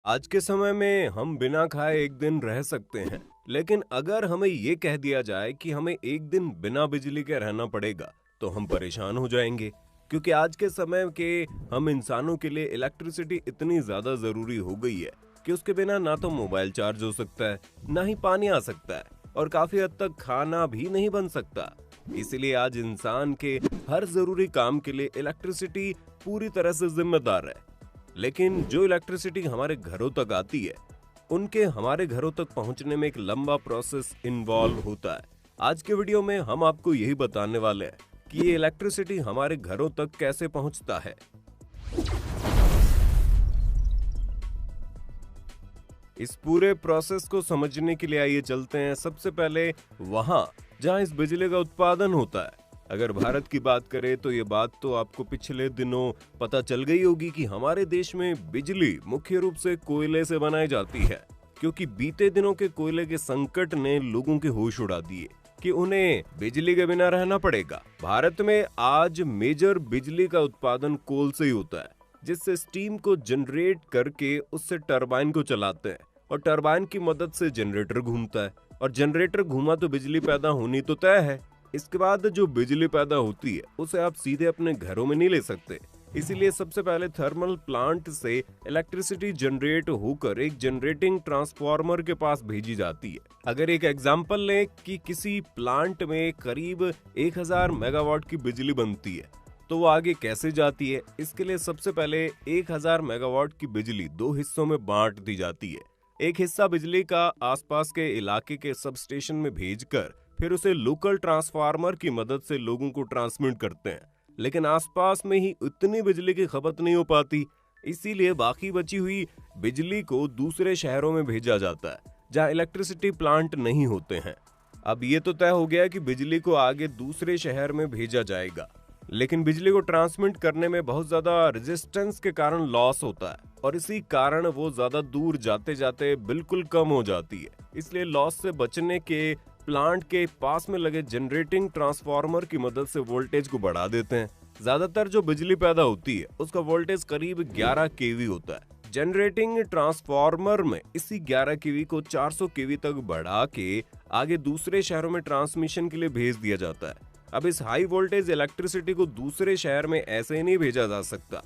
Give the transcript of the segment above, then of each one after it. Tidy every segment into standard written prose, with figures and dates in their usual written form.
आज के समय में हम बिना खाए एक दिन रह सकते हैं, लेकिन अगर हमें ये कह दिया जाए कि हमें एक दिन बिना बिजली के रहना पड़ेगा, तो हम परेशान हो जाएंगे। क्योंकि आज के समय के हम इंसानों के लिए इलेक्ट्रिसिटी इतनी ज्यादा जरूरी हो गई है कि उसके बिना ना तो मोबाइल चार्ज हो सकता है, ना ही पानी आ सकता है, और काफी हद तक खाना भी नहीं बन सकता। इसीलिए आज इंसान के हर जरूरी काम के लिए इलेक्ट्रिसिटी पूरी तरह से जिम्मेदार है। लेकिन जो इलेक्ट्रिसिटी हमारे घरों तक आती है, उनके हमारे घरों तक पहुंचने में एक लंबा प्रोसेस इन्वॉल्व होता है। आज के वीडियो में हम आपको यही बताने वाले हैं कि ये इलेक्ट्रिसिटी हमारे घरों तक कैसे पहुंचता है। इस पूरे प्रोसेस को समझने के लिए आइए चलते हैं सबसे पहले वहां जहां इस बिजली का उत्पादन होता है। अगर भारत की बात करें तो ये बात तो आपको पिछले दिनों पता चल गई होगी कि हमारे देश में बिजली मुख्य रूप से कोयले से बनाई जाती है, क्योंकि बीते दिनों के कोयले के संकट ने लोगों के होश उड़ा दिए कि उन्हें बिजली के बिना रहना पड़ेगा। भारत में आज मेजर बिजली का उत्पादन कोल से ही होता है, जिससे स्टीम को जनरेट करके उससे टरबाइन को चलाते हैं, और टरबाइन की मदद से जनरेटर घूमता है, और जनरेटर घूमा तो बिजली पैदा होनी तो तय है। इसके बाद जो बिजली पैदा होती है उसे आप सीधे अपने घरों में नहीं ले सकते, इसीलिए सबसे पहले थर्मल प्लांट से इलेक्ट्रिसिटी जनरेट होकर एक जनरेटिंग ट्रांसफार्मर के पास भेजी जाती है। अगर एक एग्जांपल लें कि किसी प्लांट में करीब 1000 मेगावाट की बिजली बनती है, तो वो आगे कैसे जाती है, इसके लिए सबसे पहले 1000 मेगावाट की बिजली दो हिस्सों में बांट दी जाती है। एक हिस्सा बिजली का आसपास के इलाके के सब स्टेशन में भेजकर फिर उसे लोकल ट्रांसफार्मर की मदद से लोगों को ट्रांसमिट करते हैं, लेकिन आसपास में ही उतनी बिजली की खपत नहीं हो पाती, इसीलिए बाकी बची हुई बिजली को दूसरे शहरों में भेजा जाता है जहां इलेक्ट्रिसिटी प्लांट नहीं होते हैं। अब ये तो तय हो गया कि बिजली को आगे दूसरे शहर में भेजा जाएगा, लेकिन बिजली को ट्रांसमिट करने में बहुत ज्यादा रेजिस्टेंस के कारण लॉस होता है, और इसी कारण वो ज्यादा दूर जाते जाते बिल्कुल कम हो जाती है। इसलिए लॉस से बचने के प्लांट के पास में लगे जनरेटिंग ट्रांसफार्मर की मदद से वोल्टेज को बढ़ा देते हैं। ज्यादातर जो बिजली पैदा होती है उसका वोल्टेज करीब 11 केवी होता है। जनरेटिंग ट्रांसफार्मर में इसी 11 केवी को 400 केवी तक बढ़ा के आगे दूसरे शहरों में ट्रांसमिशन के लिए भेज दिया जाता है। अब इस हाई वोल्टेज इलेक्ट्रिसिटी को दूसरे शहर में ऐसे ही नहीं भेजा जा सकता,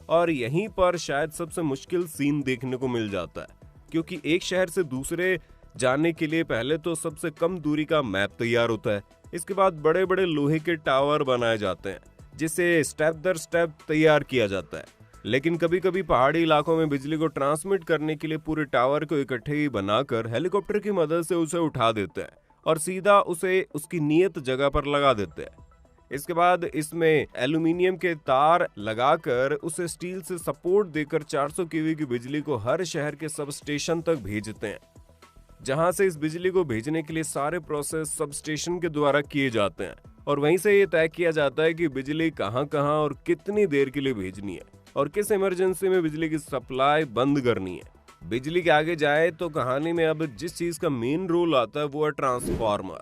और यहीं पर शायद सबसे मुश्किल सीन देखने को मिल जाता है, क्योंकि एक शहर से दूसरे जाने के लिए पहले तो सबसे कम दूरी का मैप तैयार होता है। इसके बाद बड़े बड़े लोहे के टावर बनाए जाते हैं, जिसे स्टेप दर स्टेप तैयार किया जाता है। लेकिन कभी कभी पहाड़ी इलाकों में बिजली को ट्रांसमिट करने के लिए पूरे टावर को इकट्ठे ही बनाकर हेलीकॉप्टर की मदद से उसे उठा देते हैं और सीधा उसे उसकी नियत जगह पर लगा देते हैं। इसके बाद इसमें एल्यूमिनियम के तार लगाकर उसे स्टील से सपोर्ट देकर 400 केवी की बिजली को हर शहर के सब स्टेशन तक भेजते हैं, जहां से इस बिजली को भेजने के लिए सारे प्रोसेस सब स्टेशन के द्वारा किए जाते हैं, और वहीं से ये तय किया जाता है कि बिजली कहां कहां और कितनी देर के लिए भेजनी है, और किस इमरजेंसी में बिजली की सप्लाई बंद करनी है। बिजली के आगे जाए तो कहानी में अब जिस चीज का मेन रोल आता है वो है ट्रांसफार्मर,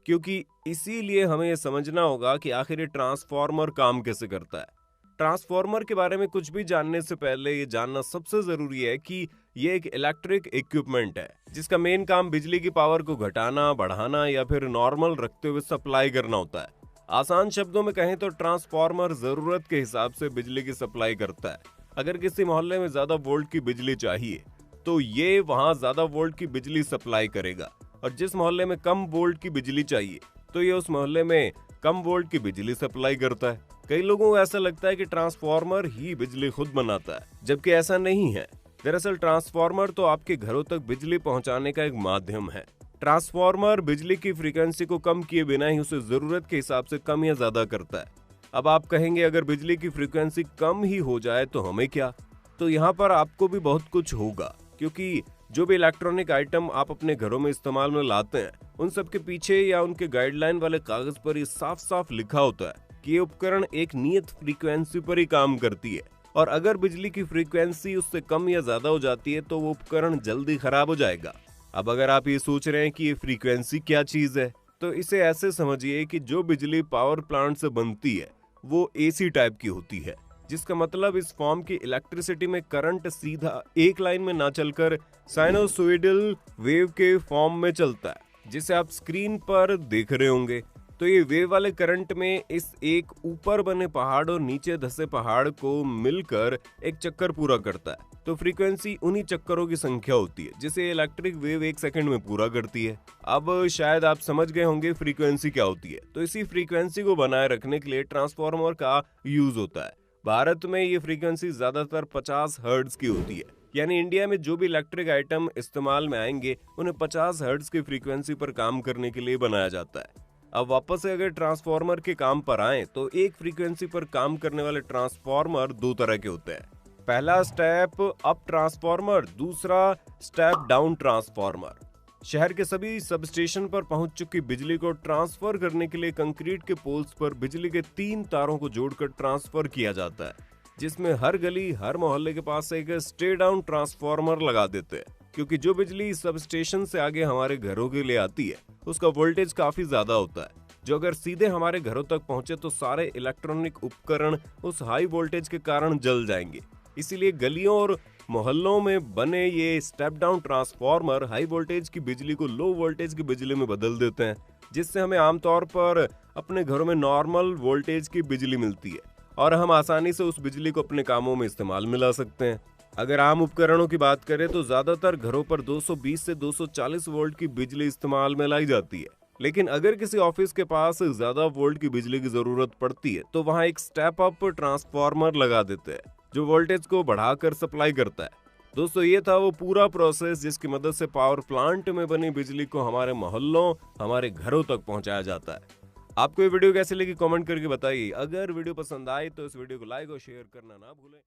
क्योंकि इसीलिए हमें यह समझना होगा कि आखिर ये ट्रांसफार्मर काम कैसे करता है। ट्रांसफार्मर के बारे में कुछ भी जानने से पहले ये जानना सबसे जरूरी है कि ये एक इलेक्ट्रिक इक्विपमेंट है, जिसका मेन काम बिजली की पावर को घटाना, बढ़ाना या फिर नॉर्मल रखते हुए सप्लाई करना होता है। आसान शब्दों में कहें तो ट्रांसफार्मर जरूरत के हिसाब से बिजली की सप्लाई करता है। अगर किसी मोहल्ले में ज्यादा वोल्ट की बिजली चाहिए तो ये वहां ज्यादा वोल्ट की बिजली सप्लाई करेगा, और जिस मोहल्ले में कम वोल्ट की बिजली चाहिए तो ये उस मोहल्ले में कम वोल्ट की बिजली सप्लाई करता है। कई लोगों को ऐसा लगता है कि ट्रांसफार्मर ही बिजली खुद बनाता है, जबकि ऐसा नहीं है। दरअसल ट्रांसफार्मर तो आपके घरों तक बिजली पहुंचाने का एक माध्यम है। ट्रांसफार्मर बिजली की फ्रीक्वेंसी को कम किए बिना ही उसे जरूरत के हिसाब से कम या ज्यादा करता है। अब आप कहेंगे अगर बिजली की फ्रीक्वेंसी कम ही हो जाए तो हमें क्या? तो यहाँ पर आपको भी बहुत कुछ होगा, क्योंकि जो भी इलेक्ट्रॉनिक आइटम आप अपने घरों में इस्तेमाल में लाते हैं, उन सब के पीछे या उनके गाइडलाइन वाले कागज पर ये साफ साफ लिखा होता है कि ये उपकरण एक नियत फ्रीक्वेंसी पर ही काम करती है, और अगर बिजली की फ्रीक्वेंसी उससे कम या ज्यादा हो जाती है तो वो उपकरण जल्दी खराब हो जाएगा। अब अगर आप ये सोच रहे हैं कि ये फ्रीक्वेंसी क्या चीज है, तो इसे ऐसे समझिए कि जो बिजली पावर प्लांट से बनती है वो एसी टाइप की होती है। जिसका मतलब इस फॉर्म की इलेक्ट्रिसिटी में करंट सीधा एक लाइन में ना चलकर साइनोसॉइडल वेव के फॉर्म में चलता है, जिसे आप स्क्रीन पर देख रहे होंगे। तो ये वेव वाले करंट में इस एक ऊपर बने पहाड़ और नीचे धसे पहाड़ को मिलकर एक चक्कर पूरा करता है। तो फ्रीक्वेंसी उन्हीं चक्करों की संख्या होती है जिसे इलेक्ट्रिक वेव 1 सेकंड में पूरा करती है। अब शायद आप समझ गए होंगे फ्रीक्वेंसी क्या होती है। तो इसी फ्रीक्वेंसी को बनाए रखने के लिए ट्रांसफार्मर का यूज होता है। भारत में ये फ्रीक्वेंसी ज्यादातर 50 हर्ट्ज की होती है, यानी इंडिया में जो भी इलेक्ट्रिक आइटम इस्तेमाल में आएंगे उन्हें 50 हर्ट्ज की फ्रीक्वेंसी पर काम करने के लिए बनाया जाता है। अब वापस से अगर ट्रांसफार्मर के काम पर आए तो एक फ्रीक्वेंसी पर काम करने वाले ट्रांसफार्मर दो तरह के होते हैं। पहला स्टेप अप ट्रांसफार्मर, दूसरा स्टेप डाउन ट्रांसफार्मर। शहर के सभी सबस्टेशन पर पहुंच चुकी बिजली को ट्रांसफर करने के लिए कंक्रीट के पोल्स पर बिजली के 3 तारों को जोड़कर ट्रांसफर किया जाता है, जिसमें हर गली हर मोहल्ले के पास एक स्टे डाउन ट्रांसफार्मर लगा देते हैं, क्योंकि जो बिजली सबस्टेशन से आगे हमारे घरों के लिए आती है उसका वोल्टेज काफी ज्यादा होता है, जो अगर सीधे हमारे घरों तक पहुंचे तो सारे इलेक्ट्रॉनिक उपकरण उस हाई वोल्टेज के कारण जल जाएंगे। इसीलिए गलियों और मोहल्लों में बने ये step down transformer high voltage की बिजली को लो वोल्टेज की बिजली में बदल देते हैं, जिससे हमें आमतौर पर अपने घरों में नॉर्मल वोल्टेज की बिजली मिलती है और हम आसानी से उस बिजली को अपने कामों में इस्तेमाल में ला सकते हैं। अगर आम उपकरणों की बात करें तो ज्यादातर घरों पर 220 से 240 वोल्ट की बिजली इस्तेमाल में लाई जाती है, लेकिन अगर किसी ऑफिस के पास ज्यादा वोल्ट की बिजली की जरूरत पड़ती है तो वहां एक स्टेप अप ट्रांसफार्मर लगा देते हैं जो वोल्टेज को बढ़ाकर सप्लाई करता है। दोस्तों, ये था वो पूरा प्रोसेस जिसकी मदद से पावर प्लांट में बनी बिजली को हमारे मोहल्लों, हमारे घरों तक पहुंचाया जाता है। आपको ये वीडियो कैसी लगी कमेंट करके बताइए। अगर वीडियो पसंद आए तो इस वीडियो को लाइक और शेयर करना ना भूलें।